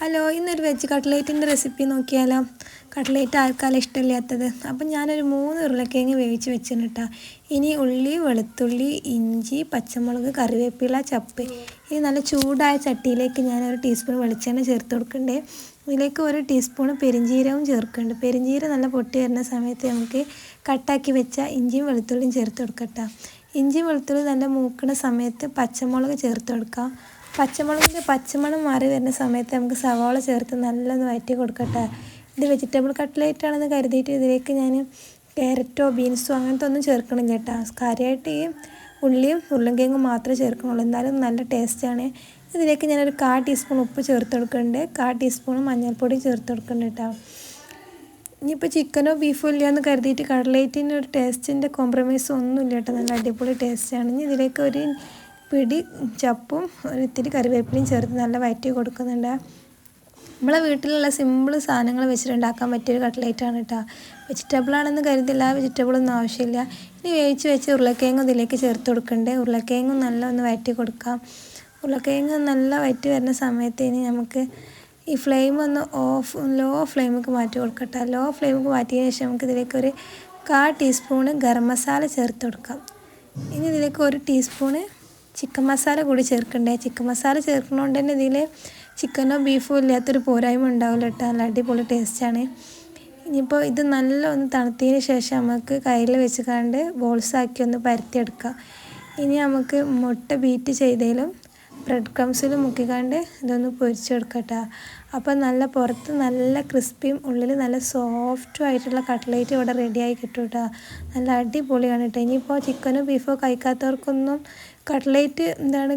Hello, ഇന്നൊരു veg കട്ട്ലേറ്റിൻ്റെ recipe നോക്കിയാലോ. Cutlet ആർക്കാലും ഇഷ്ടമില്ലാത്തത്. അപ്പം ഞാനൊരു 3 ഉരുളക്കിഴങ്ങ് വേവിച്ച് വെച്ചിട്ടുണ്ട് കേട്ടോ. ഇനി ഉള്ളി, വെളുത്തുള്ളി, ഇഞ്ചി, പച്ചമുളക്, കറിവേപ്പില, ചപ്പ്. ഇനി നല്ല ചൂടായ ചട്ടിയിലേക്ക് ഞാനൊരു ടീസ്പൂൺ വെളിച്ചെണ്ണ ചേർത്ത് കൊടുക്കണ്ടേ. ഇതിലേക്ക് 1 ടീസ്പൂൺ പെരിഞ്ജീരകവും ചേർക്കുന്നുണ്ട്. പെരിഞ്ജീരകം നല്ല പൊട്ടി വരുന്ന സമയത്ത് നമുക്ക് കട്ടാക്കി വെച്ച ഇഞ്ചിയും വെളുത്തുള്ളിയും ചേർത്ത് കൊടുക്കട്ടോ. ഇഞ്ചി വെളുത്തുള്ളി നല്ല മൂക്കുന്ന സമയത്ത് പച്ചമുളക് ചേർത്ത് കൊടുക്കാം. പച്ചമുളകിൻ്റെ പച്ചമണം മാറി വരുന്ന സമയത്ത് നമുക്ക് സവാള ചേർത്ത് നല്ലൊന്ന് വഴറ്റി കൊടുക്കട്ടെ. ഇത് വെജിറ്റബിൾ കട്ട്ലേറ്റ് ആണെന്ന് കരുതിയിട്ട് ഇതിലേക്ക് ഞാൻ ക്യാരറ്റോ ബീൻസോ അങ്ങനത്തെ ഒന്നും ചേർക്കണില്ല കേട്ടോ. കാര്യമായിട്ട് ഈ ഉള്ളിയും ഉരുളക്കിഴങ്ങും മാത്രമേ ചേർക്കണുള്ളൂ, എന്നാലും നല്ല ടേസ്റ്റാണ്. ഇതിലേക്ക് ഞാനൊരു 1/4 ടീസ്പൂൺ ഉപ്പ് ചേർത്ത് കൊടുക്കുന്നുണ്ട്, 1/4 ടീസ്പൂൺ മഞ്ഞൾപ്പൊടി ചേർത്ത് കൊടുക്കുന്നുണ്ട് കേട്ടോ. ഇനിയിപ്പോൾ ചിക്കനോ ബീഫോ ഇല്ലയെന്ന് കരുതിയിട്ട് കട്ട്ലേറ്റിൻ്റെ ഒരു ടേസ്റ്റിൻ്റെ കോംപ്രമൈസും ഒന്നുമില്ല കേട്ടോ. നല്ല അടിപൊളി ടേസ്റ്റാണ്. ഇനി ഇതിലേക്ക് ഒരു പിടി ചപ്പും ഇത്തിരി കറിവേപ്പിലയും ചേർത്ത് നല്ല വഴറ്റി കൊടുക്കുന്നുണ്ട്. നമ്മളെ വീട്ടിലുള്ള സിമ്പിൾ സാധനങ്ങൾ വെച്ചിട്ടുണ്ടാക്കാൻ പറ്റിയൊരു കട്ട്ലേറ്റാണ് കേട്ടോ. വെജിറ്റബിളാണെന്ന് കരുതില്ല, വെജിറ്റബിളൊന്നും ആവശ്യമില്ല. ഇനി വേവിച്ച് വെച്ച് ഉരുളക്കിഴങ്ങ് ഇതിലേക്ക് ചേർത്ത് കൊടുക്കണ്ടേ. ഉരുളക്കിഴങ്ങും നല്ല ഒന്ന് വഴറ്റി കൊടുക്കാം. ഉരുളക്കിഴങ്ങ് നല്ല വഴറ്റി വരുന്ന സമയത്ത് ഇനി നമുക്ക് ഈ ഫ്ലെയിം ഒന്ന് ലോ ഫ്ലെയിമിലേക്ക് മാറ്റി കൊടുക്കട്ടെ. ലോ ഫ്ലെയിമിലേക്ക് മാറ്റിയതിന് ശേഷം നമുക്ക് ഇതിലേക്ക് ഒരു 1/4 ടീസ്പൂണ് ഗരം മസാല ചേർത്ത് കൊടുക്കാം. ഇനി ഇതിലേക്ക് 1 ടീസ്പൂണ് ചിക്കൻ മസാല കൂടി ചേർക്കണ്ടേ. ചിക്കൻ മസാല ചേർക്കുന്നതുകൊണ്ട് തന്നെ ഇതിൽ ചിക്കനോ ബീഫോ ഇല്ലാത്തൊരു പോരായ്മ ഉണ്ടാവില്ല കേട്ടോ. നല്ല അടിപൊളി ടേസ്റ്റാണ്. ഇനിയിപ്പോൾ ഇത് നല്ല ഒന്ന് തണുത്തതിന് ശേഷം നമുക്ക് കയ്യിൽ വെച്ച് കണ്ട് ബോൾസാക്കി ഒന്ന് പരത്തിയെടുക്കാം. ഇനി നമുക്ക് മുട്ട ബീറ്റ് ചെയ്തതിലും ബ്രെഡ് ക്രംസിലും മുക്കിക്കാണ്ട് ഇതൊന്ന് പൊരിച്ചെടുക്കാം കേട്ടോ. അപ്പോൾ നല്ല പുറത്ത് നല്ല ക്രിസ്പിയും ഉള്ളിൽ നല്ല സോഫ്റ്റും ആയിട്ടുള്ള കട്ട്ലേറ്റ് ഇവിടെ റെഡിയായി കിട്ടും കേട്ടോ. നല്ല അടിപൊളിയാണ് കേട്ടോ. ഇനിയിപ്പോൾ ചിക്കനോ ബീഫോ കഴിക്കാത്തവർക്കൊന്നും കട്ട്ലേറ്റ്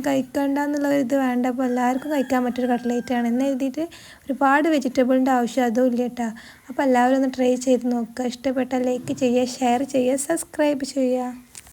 കഴിക്കണ്ട എന്നുള്ള ഇത് വേണ്ട. അപ്പോൾ എല്ലാവർക്കും കഴിക്കാൻ പറ്റിയൊരു കട്ട്ലേറ്റാണ് എന്ന് എഴുതിയിട്ട് ഒരുപാട് വെജിറ്റബിളിൻ്റെ ആവശ്യം അതും ഇല്ല കേട്ടോ. അപ്പോൾ എല്ലാവരും ഒന്ന് ട്രൈ ചെയ്ത് നോക്കുക. ഇഷ്ടപ്പെട്ടാൽ ലൈക്ക് ചെയ്യുക, ഷെയർ ചെയ്യുക, സബ്സ്ക്രൈബ് ചെയ്യുക.